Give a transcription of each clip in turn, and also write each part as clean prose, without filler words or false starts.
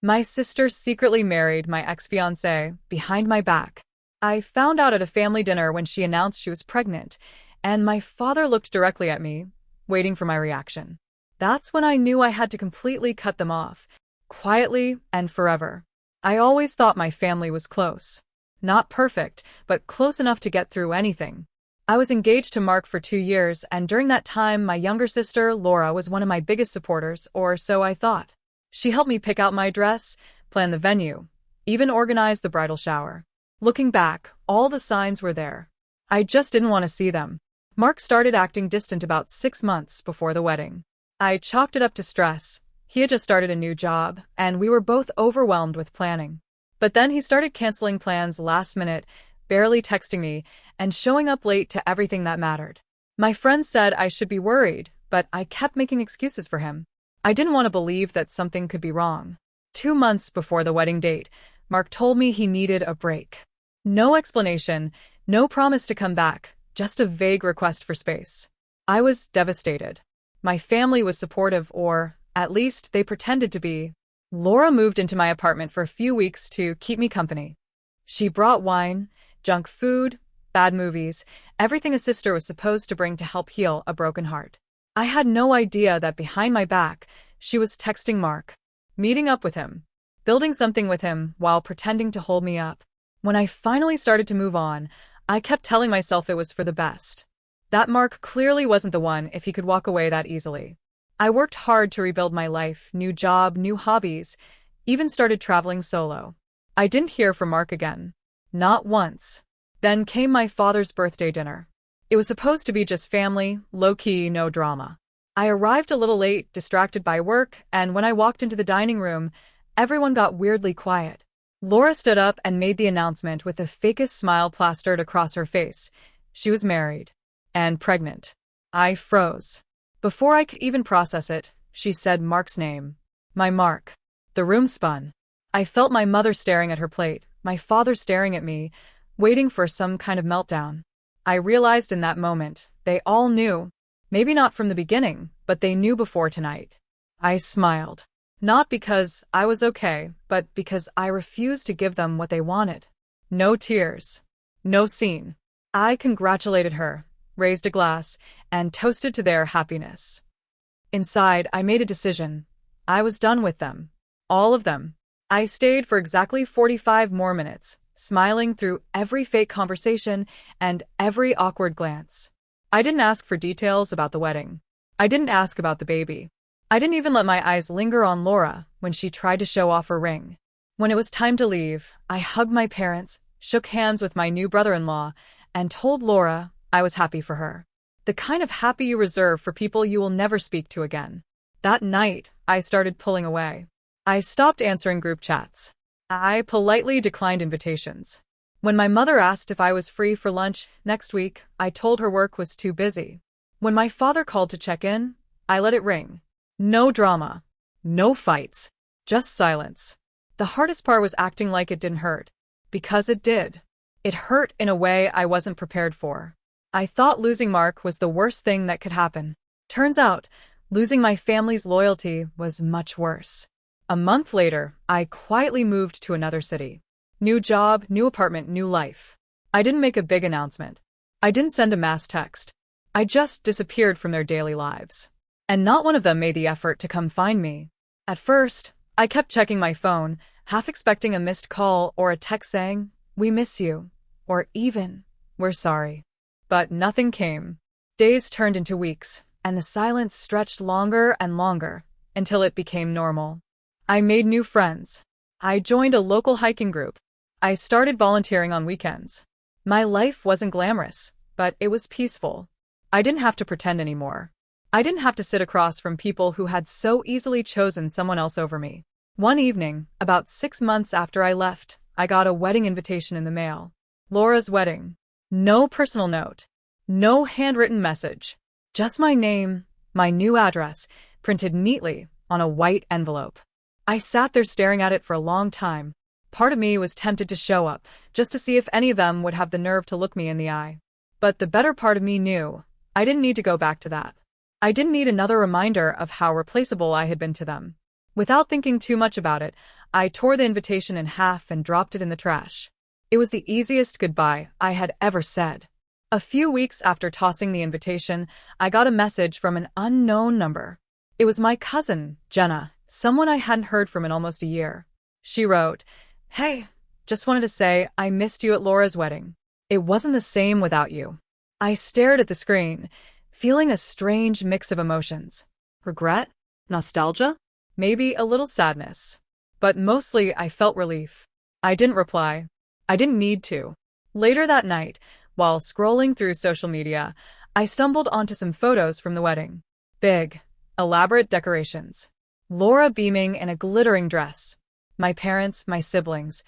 My sister secretly married my ex-fiancé behind my back. I found out at a family dinner when she announced she was pregnant, and my father looked directly at me, waiting for my reaction. That's when I knew I had to completely cut them off, quietly and forever. I always thought my family was close. Not perfect, but close enough to get through anything. I was engaged to Mark for 2 years, and during that time, my younger sister, Laura, was one of my biggest supporters, or so I thought. She helped me pick out my dress, plan the venue, even organize the bridal shower. Looking back, all the signs were there. I just didn't want to see them. Mark started acting distant about 6 months before the wedding. I chalked it up to stress. He had just started a new job, and we were both overwhelmed with planning. But then he started canceling plans last minute, barely texting me, and showing up late to everything that mattered. My friends said I should be worried, but I kept making excuses for him. I didn't want to believe that something could be wrong. 2 months before the wedding date, Mark told me he needed a break. No explanation, no promise to come back, just a vague request for space. I was devastated. My family was supportive, or at least they pretended to be. Laura moved into my apartment for a few weeks to keep me company. She brought wine, junk food, bad movies, everything a sister was supposed to bring to help heal a broken heart. I had no idea that behind my back, she was texting Mark, meeting up with him, building something with him while pretending to hold me up. When I finally started to move on, I kept telling myself it was for the best. That Mark clearly wasn't the one if he could walk away that easily. I worked hard to rebuild my life, new job, new hobbies, even started traveling solo. I didn't hear from Mark again. Not once. Then came my father's birthday dinner. It was supposed to be just family, low-key, no drama. I arrived a little late, distracted by work, and when I walked into the dining room, everyone got weirdly quiet. Laura stood up and made the announcement with the fakest smile plastered across her face. She was married. And pregnant. I froze. Before I could even process it, she said Mark's name. My Mark. The room spun. I felt my mother staring at her plate, my father staring at me, waiting for some kind of meltdown. I realized in that moment, they all knew. Maybe not from the beginning, but they knew before tonight. I smiled. Not because I was okay, but because I refused to give them what they wanted. No tears. No scene. I congratulated her, raised a glass, and toasted to their happiness. Inside, I made a decision. I was done with them. All of them. I stayed for exactly 45 more minutes, smiling through every fake conversation and every awkward glance. I didn't ask for details about the wedding. I didn't ask about the baby. I didn't even let my eyes linger on Laura when she tried to show off her ring. When it was time to leave, I hugged my parents, shook hands with my new brother-in-law, and told Laura I was happy for her. The kind of happy you reserve for people you will never speak to again. That night, I started pulling away. I stopped answering group chats. I politely declined invitations. When my mother asked if I was free for lunch next week, I told her work was too busy. When my father called to check in, I let it ring. No drama. No fights. Just silence. The hardest part was acting like it didn't hurt. Because it did. It hurt in a way I wasn't prepared for. I thought losing Mark was the worst thing that could happen. Turns out, losing my family's loyalty was much worse. A month later, I quietly moved to another city. New job, new apartment, new life. I didn't make a big announcement. I didn't send a mass text. I just disappeared from their daily lives. And not one of them made the effort to come find me. At first, I kept checking my phone, half expecting a missed call or a text saying, "We miss you," or even, "We're sorry." But nothing came. Days turned into weeks, and the silence stretched longer and longer, until it became normal. I made new friends. I joined a local hiking group. I started volunteering on weekends. My life wasn't glamorous, but it was peaceful. I didn't have to pretend anymore. I didn't have to sit across from people who had so easily chosen someone else over me. One evening, about 6 months after I left, I got a wedding invitation in the mail. Laura's wedding. No personal note. No handwritten message. Just my name, my new address, printed neatly on a white envelope. I sat there staring at it for a long time. Part of me was tempted to show up, just to see if any of them would have the nerve to look me in the eye. But the better part of me knew I didn't need to go back to that. I didn't need another reminder of how replaceable I had been to them. Without thinking too much about it, I tore the invitation in half and dropped it in the trash. It was the easiest goodbye I had ever said. A few weeks after tossing the invitation, I got a message from an unknown number. It was my cousin, Jenna, someone I hadn't heard from in almost a year. She wrote, "Hey, just wanted to say I missed you at Laura's wedding. It wasn't the same without you." I stared at the screen, feeling a strange mix of emotions. Regret? Nostalgia? Maybe a little sadness. But mostly I felt relief. I didn't reply. I didn't need to. Later that night, while scrolling through social media, I stumbled onto some photos from the wedding. Big, elaborate decorations. Laura beaming in a glittering dress. My parents, my siblings,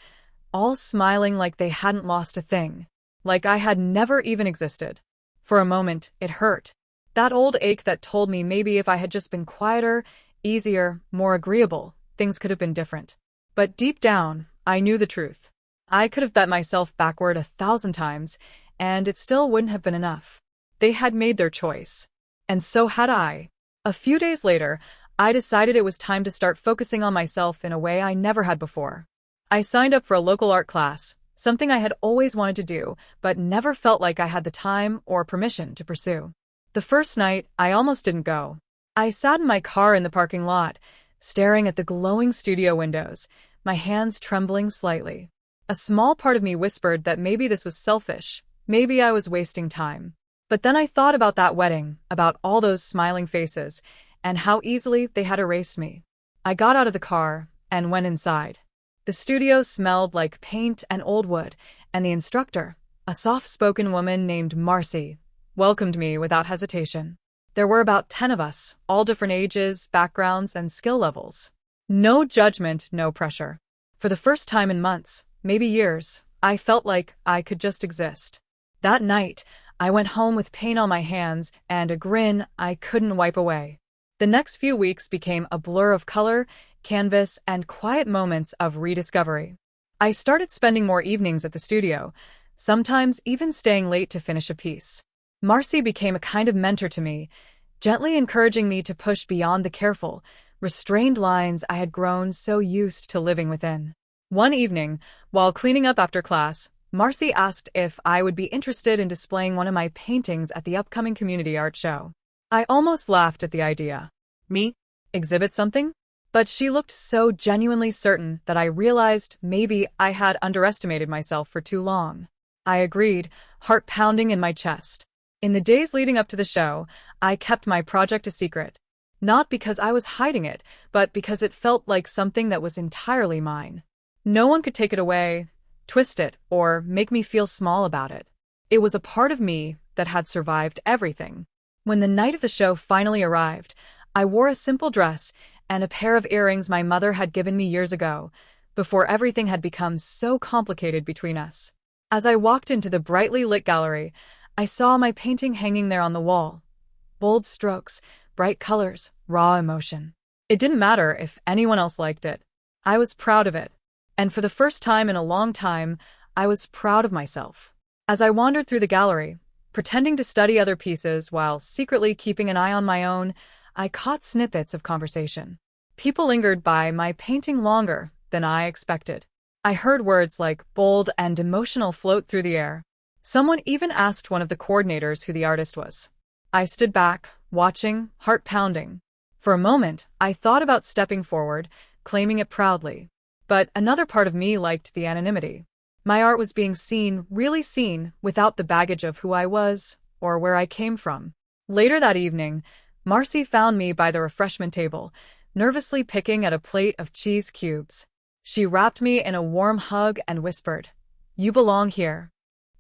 all smiling like they hadn't lost a thing. Like I had never even existed. For a moment, it hurt. That old ache that told me maybe if I had just been quieter, easier, more agreeable, things could have been different. But deep down, I knew the truth. I could have bet myself backward 1,000 times, and it still wouldn't have been enough. They had made their choice. And so had I. A few days later, I decided it was time to start focusing on myself in a way I never had before. I signed up for a local art class, something I had always wanted to do, but never felt like I had the time or permission to pursue. The first night, I almost didn't go. I sat in my car in the parking lot, staring at the glowing studio windows, my hands trembling slightly. A small part of me whispered that maybe this was selfish, maybe I was wasting time. But then I thought about that wedding, about all those smiling faces, and how easily they had erased me. I got out of the car and went inside. The studio smelled like paint and old wood, and the instructor, a soft-spoken woman named Marcy, welcomed me without hesitation. There were about 10 of us, all different ages, backgrounds, and skill levels. No judgment, no pressure. For the first time in months, maybe years, I felt like I could just exist. That night, I went home with pain on my hands and a grin I couldn't wipe away. The next few weeks became a blur of color, canvas, and quiet moments of rediscovery. I started spending more evenings at the studio, sometimes even staying late to finish a piece. Marcy became a kind of mentor to me, gently encouraging me to push beyond the careful, restrained lines I had grown so used to living within. One evening, while cleaning up after class, Marcy asked if I would be interested in displaying one of my paintings at the upcoming community art show. I almost laughed at the idea. Me? Exhibit something? But she looked so genuinely certain that I realized maybe I had underestimated myself for too long. I agreed, heart pounding in my chest. In the days leading up to the show, I kept my project a secret. Not because I was hiding it, but because it felt like something that was entirely mine. No one could take it away, twist it, or make me feel small about it. It was a part of me that had survived everything. When the night of the show finally arrived, I wore a simple dress and a pair of earrings my mother had given me years ago, before everything had become so complicated between us. As I walked into the brightly lit gallery, I saw my painting hanging there on the wall. Bold strokes, bright colors, raw emotion. It didn't matter if anyone else liked it. I was proud of it. And for the first time in a long time, I was proud of myself. As I wandered through the gallery, pretending to study other pieces while secretly keeping an eye on my own, I caught snippets of conversation. People lingered by my painting longer than I expected. I heard words like bold and emotional float through the air. Someone even asked one of the coordinators who the artist was. I stood back, watching, heart pounding. For a moment, I thought about stepping forward, claiming it proudly. But another part of me liked the anonymity. My art was being seen, really seen, without the baggage of who I was or where I came from. Later that evening, Marcy found me by the refreshment table, nervously picking at a plate of cheese cubes. She wrapped me in a warm hug and whispered, "You belong here."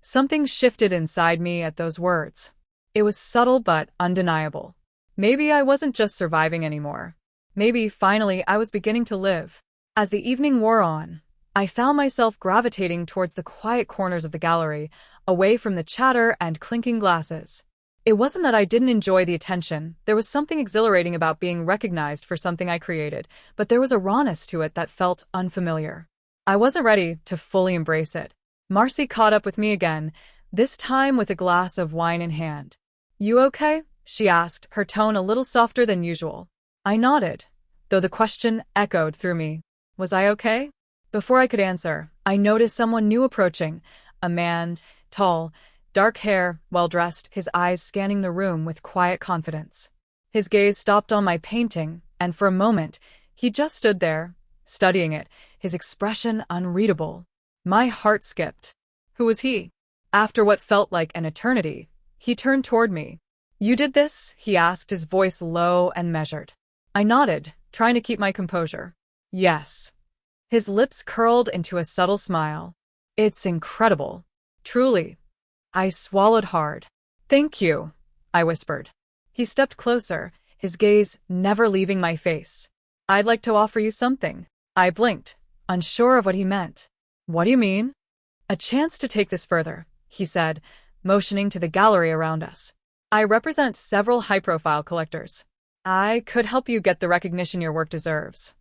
Something shifted inside me at those words. It was subtle but undeniable. Maybe I wasn't just surviving anymore. Maybe finally I was beginning to live. As the evening wore on, I found myself gravitating towards the quiet corners of the gallery, away from the chatter and clinking glasses. It wasn't that I didn't enjoy the attention. There was something exhilarating about being recognized for something I created, but there was a rawness to it that felt unfamiliar. I wasn't ready to fully embrace it. Marcy caught up with me again, this time with a glass of wine in hand. "You okay?" she asked, her tone a little softer than usual. I nodded, though the question echoed through me. Was I okay? Before I could answer, I noticed someone new approaching. A man, tall, dark hair, well-dressed, his eyes scanning the room with quiet confidence. His gaze stopped on my painting, and for a moment, he just stood there, studying it, his expression unreadable. My heart skipped. Who was he? After what felt like an eternity, he turned toward me. You did this? He asked, his voice low and measured. I nodded, trying to keep my composure. Yes. His lips curled into a subtle smile. It's incredible. Truly. I swallowed hard. Thank you, I whispered. He stepped closer, his gaze never leaving my face. I'd like to offer you something. I blinked, unsure of what he meant. What do you mean? A chance to take this further, he said, motioning to the gallery around us. I represent several high-profile collectors. I could help you get the recognition your work deserves.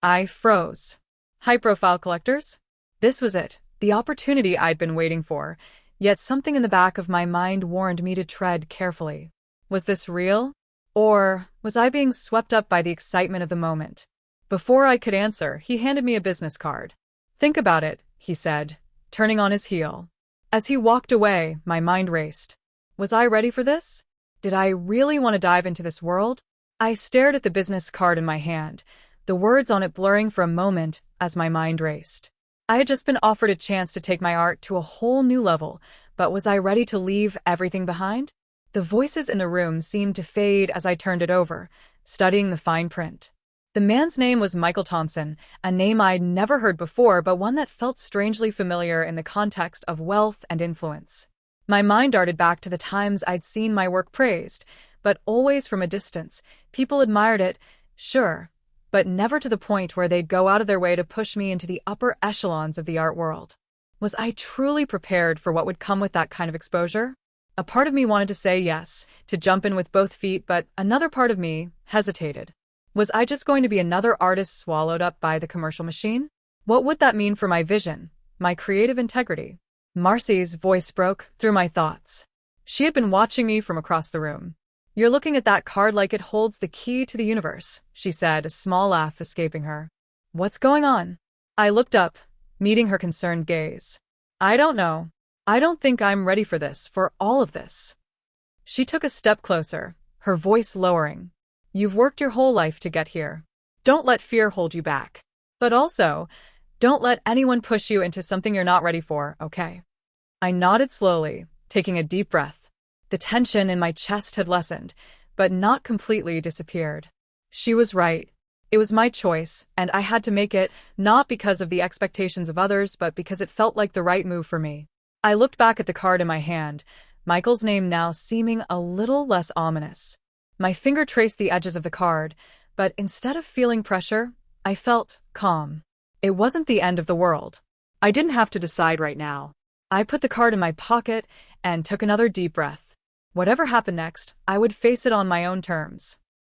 I froze. High-profile collectors? This was it, the opportunity I'd been waiting for, yet something in the back of my mind warned me to tread carefully. Was this real? Or was I being swept up by the excitement of the moment? Before I could answer, he handed me a business card. Think about it, he said, turning on his heel. As he walked away, my mind raced. Was I ready for this? Did I really want to dive into this world? I stared at the business card in my hand, the words on it blurring for a moment as my mind raced. I had just been offered a chance to take my art to a whole new level, but was I ready to leave everything behind? The voices in the room seemed to fade as I turned it over, studying the fine print. The man's name was Michael Thompson, a name I'd never heard before, but one that felt strangely familiar in the context of wealth and influence. My mind darted back to the times I'd seen my work praised, but always from a distance. People admired it, sure, but never to the point where they'd go out of their way to push me into the upper echelons of the art world. Was I truly prepared for what would come with that kind of exposure? A part of me wanted to say yes, to jump in with both feet, but another part of me hesitated. Was I just going to be another artist swallowed up by the commercial machine? What would that mean for my vision, my creative integrity? Marcy's voice broke through my thoughts. She had been watching me from across the room. You're looking at that card like it holds the key to the universe, she said, a small laugh escaping her. What's going on? I looked up, meeting her concerned gaze. I don't know. I don't think I'm ready for this, for all of this. She took a step closer, her voice lowering. You've worked your whole life to get here. Don't let fear hold you back. But also, don't let anyone push you into something you're not ready for, okay? I nodded slowly, taking a deep breath. The tension in my chest had lessened, but not completely disappeared. She was right. It was my choice, and I had to make it, not because of the expectations of others, but because it felt like the right move for me. I looked back at the card in my hand, Michael's name now seeming a little less ominous. My finger traced the edges of the card, but instead of feeling pressure, I felt calm. It wasn't the end of the world. I didn't have to decide right now. I put the card in my pocket and took another deep breath. Whatever happened next, I would face it on my own terms.